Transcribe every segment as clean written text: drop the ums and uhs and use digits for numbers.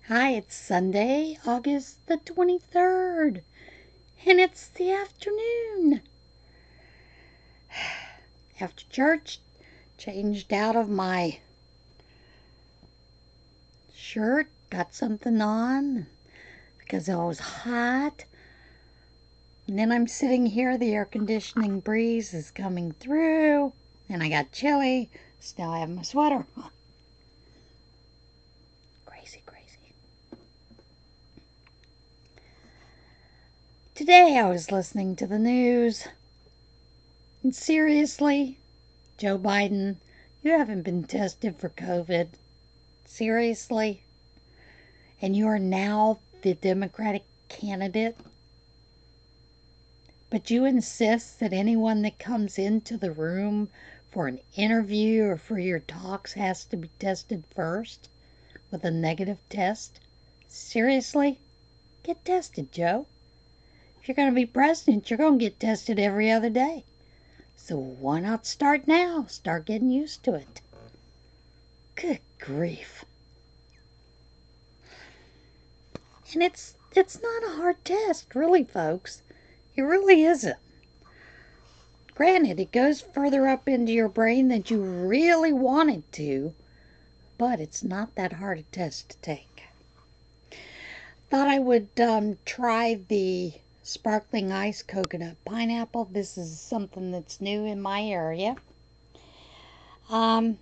Hi, it's Sunday, August the 23rd, and it's the afternoon. After church, changed out of my shirt, got something on because it was hot. And then I'm sitting here, the air conditioning breeze is coming through, and I got chilly, so now I have my sweater on. Crazy. Today I was listening to the news, and seriously, Joe Biden, you haven't been tested for COVID. Seriously? And you are now the Democratic candidate? But you insist that anyone that comes into the room for an interview or for your talks has to be tested first with a negative test? Seriously? Get tested, Joe. If you're going to be president, you're going to get tested every other day. So why not start now? Start getting used to it. Good grief. And it's not a hard test, really, folks. It really isn't. Granted, it goes further up into your brain than you really want it to, but it's not that hard a test to take. Thought I would try the sparkling ice coconut pineapple. This is something that's new in my area. I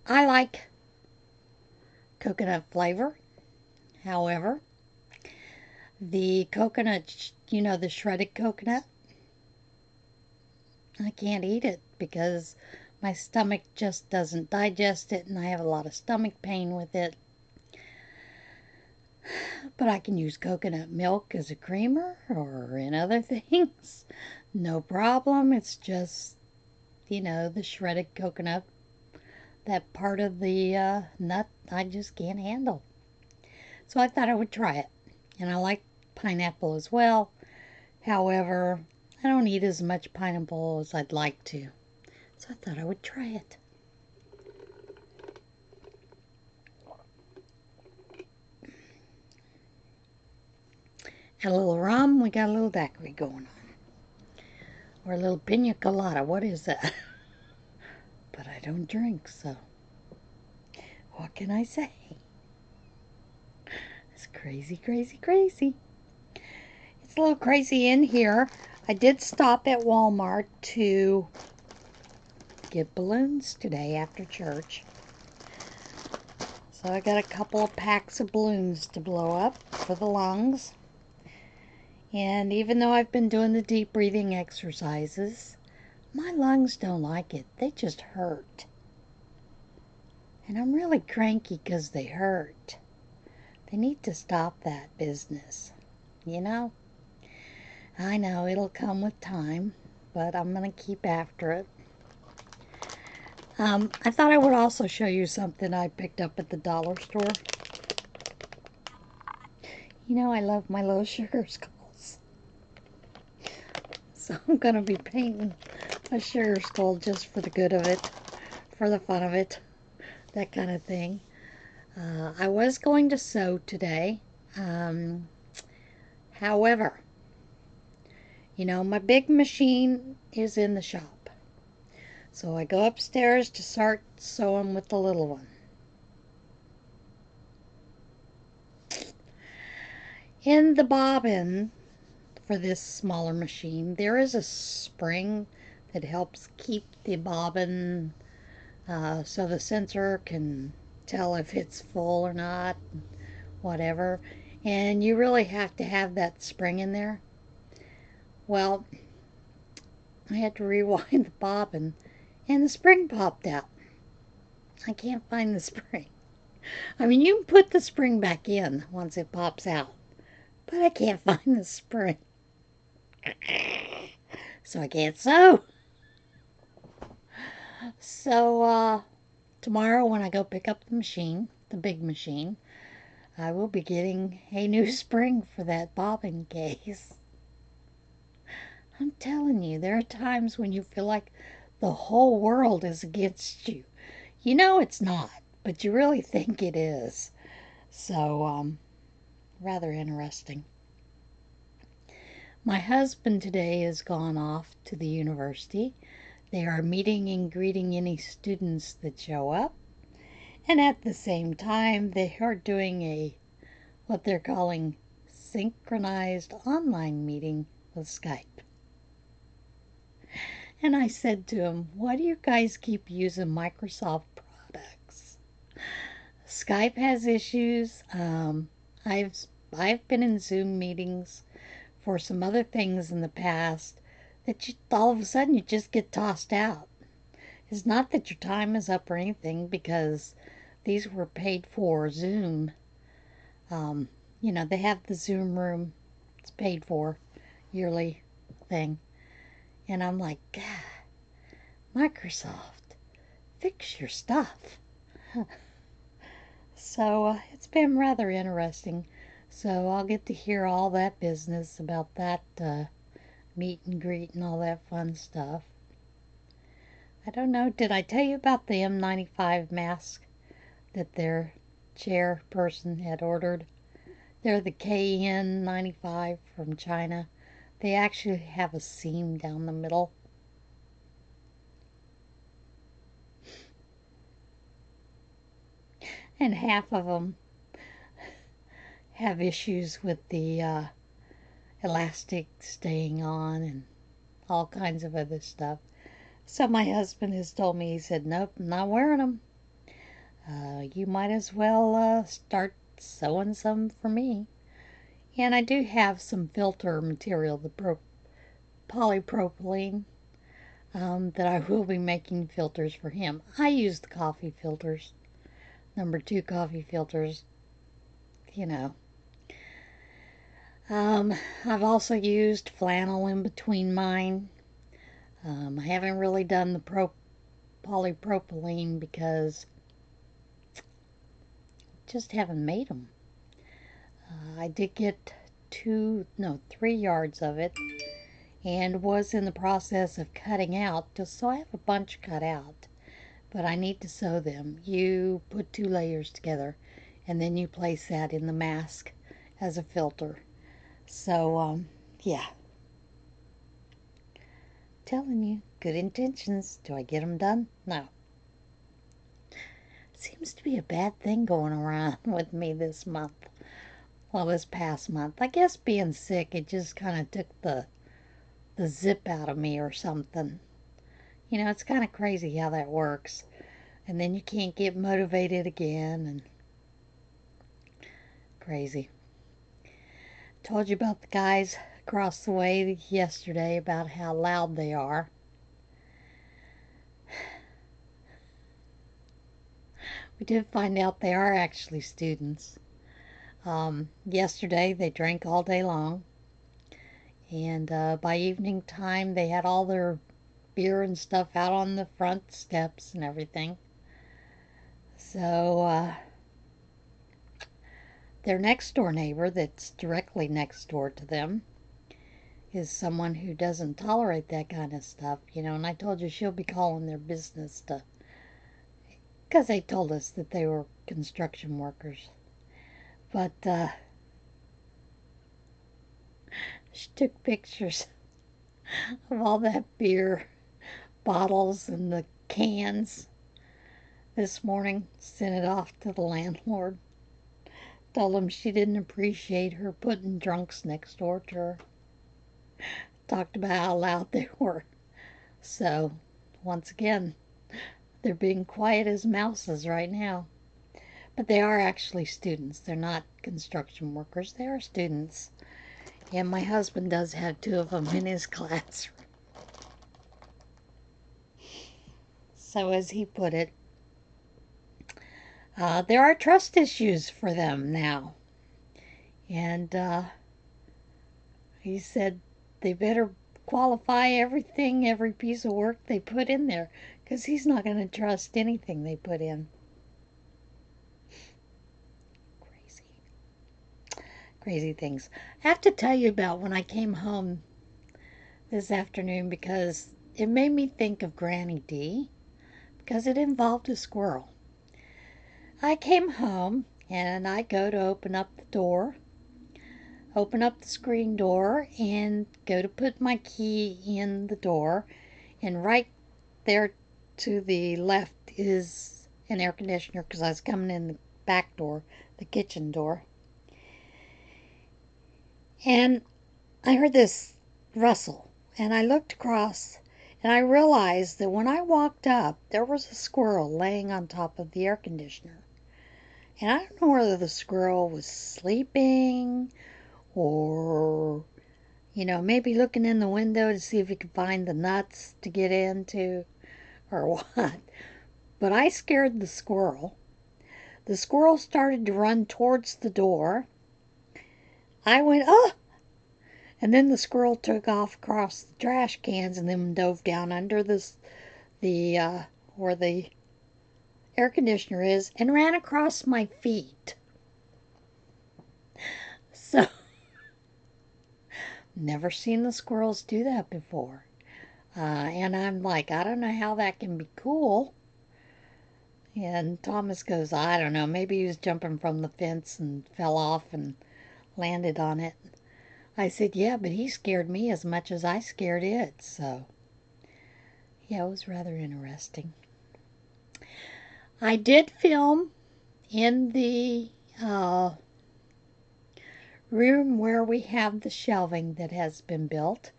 like coconut flavor. However, the coconut, the shredded coconut, I can't eat it because my stomach just doesn't digest it and I have a lot of stomach pain with it. But I can use coconut milk as a creamer or in other things. No problem. It's just, the shredded coconut. That part of the nut I just can't handle. So I thought I would try it. And I like pineapple as well. However, I don't eat as much pineapple as I'd like to. So I thought I would try it. Add a little rum, we got a little daiquiri going on. Or a little pina colada, what is that? But I don't drink, so what can I say? It's crazy. It's a little crazy in here. I did stop at Walmart to get balloons today after church. So I got a couple of packs of balloons to blow up for the lungs. And even though I've been doing the deep breathing exercises, my lungs don't like it. They just hurt. And I'm really cranky because they hurt. They need to stop that business. I know it'll come with time, but I'm going to keep after it. I thought I would also show you something I picked up at the dollar store. I love my little sugar skulls. So I'm going to be painting a sugar skull just for the good of it, for the fun of it, that kind of thing. I was going to sew today. However, my big machine is in the shop. So I go upstairs to start sewing with the little one. In the bobbin for this smaller machine, there is a spring that helps keep the bobbin so the sensor can tell if it's full or not, whatever. And you really have to have that spring in there. Well, I had to rewind the bobbin and the spring popped out. I can't find the spring. I mean, you can put the spring back in once it pops out, but I can't find the spring. So I can't sew. So tomorrow when I go pick up the machine, the big machine, I will be getting a new spring for that bobbin case. I'm telling you, there are times when you feel like the whole world is against you. It's not, but you really think it is. So rather interesting. My husband today has gone off to the university. They are meeting and greeting any students that show up. And at the same time, they are doing what they're calling synchronized online meeting with Skype. And I said to him, why do you guys keep using Microsoft products? Skype has issues. I've been in Zoom meetings for some other things in the past that all of a sudden you just get tossed out. It's not that your time is up or anything, because these were paid for Zoom. They have the Zoom room. It's paid for, yearly thing. And I'm like, God, Microsoft, fix your stuff. So it's been rather interesting. So I'll get to hear all that business about that meet and greet and all that fun stuff. I don't know, did I tell you about the M95 mask that their chairperson had ordered? They're the KN95 from China. They actually have a seam down the middle. And half of them have issues with the elastic staying on and all kinds of other stuff. So my husband has told me, he said, nope, I'm not wearing them. You might as well start sewing some for me. And I do have some filter material, the polypropylene, that I will be making filters for him. I use the coffee filters, number 2 coffee filters, you know. I've also used flannel in between mine. I haven't really done the polypropylene because I just haven't made them. I did get 3 yards of it and was in the process of cutting out, just so I have a bunch cut out. But I need to sew them. You put 2 layers together and then you place that in the mask as a filter. So, yeah. Telling you, good intentions. Do I get them done? No. Seems to be a bad thing going around with me this month. Well, this past month. I guess being sick, it just kind of took the zip out of me or something. You know, it's kind of crazy how that works. And then you can't get motivated again, and crazy. Told you about the guys across the way yesterday, about how loud they are. We did find out they are actually students. Yesterday they drank all day long, and by evening time they had all their beer and stuff out on the front steps and everything. So their next door neighbor, that's directly next door to them, is someone who doesn't tolerate that kind of stuff, and I told you she'll be calling their business because they told us that they were construction workers. But she took pictures of all that beer bottles and the cans this morning, sent it off to the landlord. Told him she didn't appreciate her putting drunks next door to her. Talked about how loud they were. So, once again, they're being quiet as mouses right now. But they are actually students. They're not construction workers. They are students. And my husband does have 2 of them in his classroom. So as he put it, there are trust issues for them now. And he said they better qualify everything, every piece of work they put in there, because he's not going to trust anything they put in. Crazy things. I have to tell you about when I came home this afternoon, because it made me think of Granny D, because it involved a squirrel. I came home and I go to open up the door, open up the screen door and go to put my key in the door, and right there to the left is an air conditioner because I was coming in the back door, the kitchen door. And I heard this rustle, and I looked across, and I realized that when I walked up, there was a squirrel laying on top of the air conditioner. And I don't know whether the squirrel was sleeping or, maybe looking in the window to see if he could find the nuts to get into or what. But I scared the squirrel. The squirrel started to run towards the door. I went, oh! And then the squirrel took off across the trash cans and then dove down under where the air conditioner is and ran across my feet. So, never seen the squirrels do that before. And I'm like, I don't know how that can be cool. And Thomas goes, I don't know, maybe he was jumping from the fence and fell off and landed on it. I said, yeah, but he scared me as much as I scared it. So, yeah, it was rather interesting. I did film in the room where we have the shelving that has been built,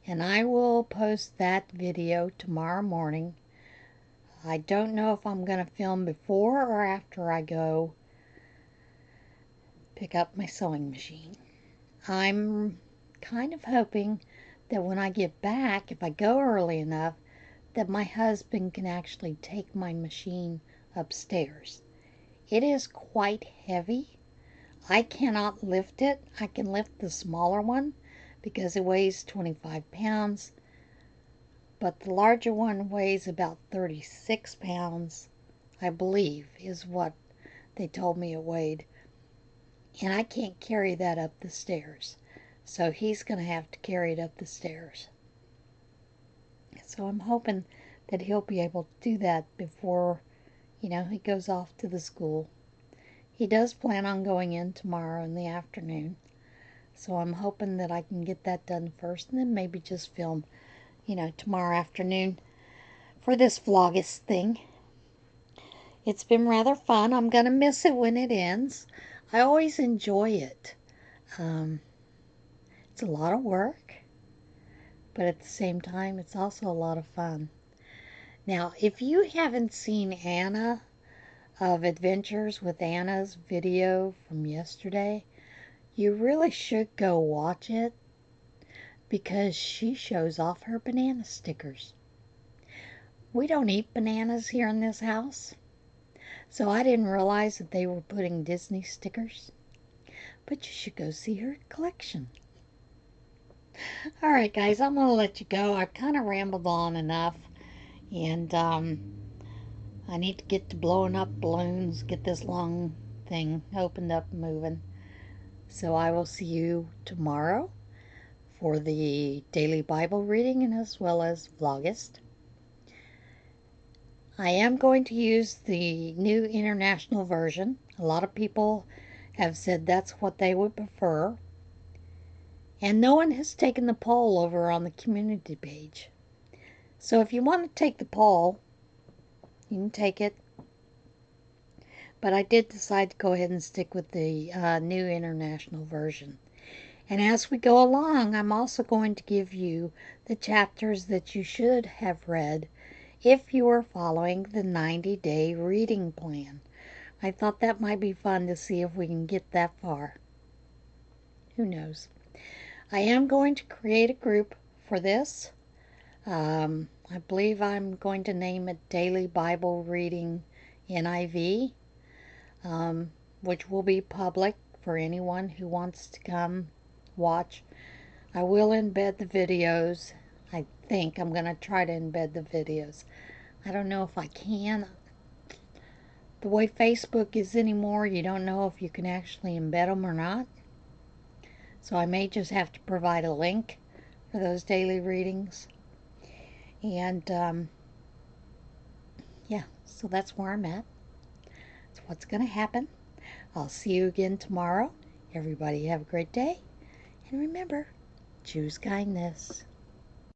and I will post that video tomorrow morning. I don't know if I'm going to film before or after I go pick up my sewing machine. I'm kind of hoping that when I get back, if I go early enough, that my husband can actually take my machine upstairs. It is quite heavy. I cannot lift it. I can lift the smaller one because it weighs 25 pounds, but the larger one weighs about 36 pounds, I believe, is what they told me it weighed. And I can't carry that up the stairs. So he's going to have to carry it up the stairs. So I'm hoping that he'll be able to do that before, he goes off to the school. He does plan on going in tomorrow in the afternoon. So I'm hoping that I can get that done first and then maybe just film, tomorrow afternoon for this Vlogust thing. It's been rather fun. I'm going to miss it when it ends. I always enjoy it. It's a lot of work, but at the same time, it's also a lot of fun. Now, if you haven't seen Anna of Adventures with Anna's video from yesterday, you really should go watch it because she shows off her banana stickers. We don't eat bananas here in this house, so I didn't realize that they were putting Disney stickers. But you should go see her collection. Alright guys, I'm going to let you go. I've kind of rambled on enough. And I need to get to blowing up balloons, get this long thing opened up and moving. So I will see you tomorrow for the daily Bible reading and as well as Vlogust. I am going to use the New International Version. A lot of people have said that's what they would prefer. And no one has taken the poll over on the community page. So if you want to take the poll, you can take it. But I did decide to go ahead and stick with the New International Version. And as we go along, I'm also going to give you the chapters that you should have read if you are following the 90-day reading plan. I thought that might be fun to see if we can get that far. Who knows? I am going to create a group for this. I believe I'm going to name it Daily Bible Reading NIV, which will be public for anyone who wants to come watch. I will embed the videos. I think I'm going to try to embed the videos. I don't know if I can. The way Facebook is anymore, you don't know if you can actually embed them or not. So I may just have to provide a link for those daily readings. And yeah, so that's where I'm at. That's what's going to happen. I'll see you again tomorrow. Everybody have a great day. And remember, choose kindness.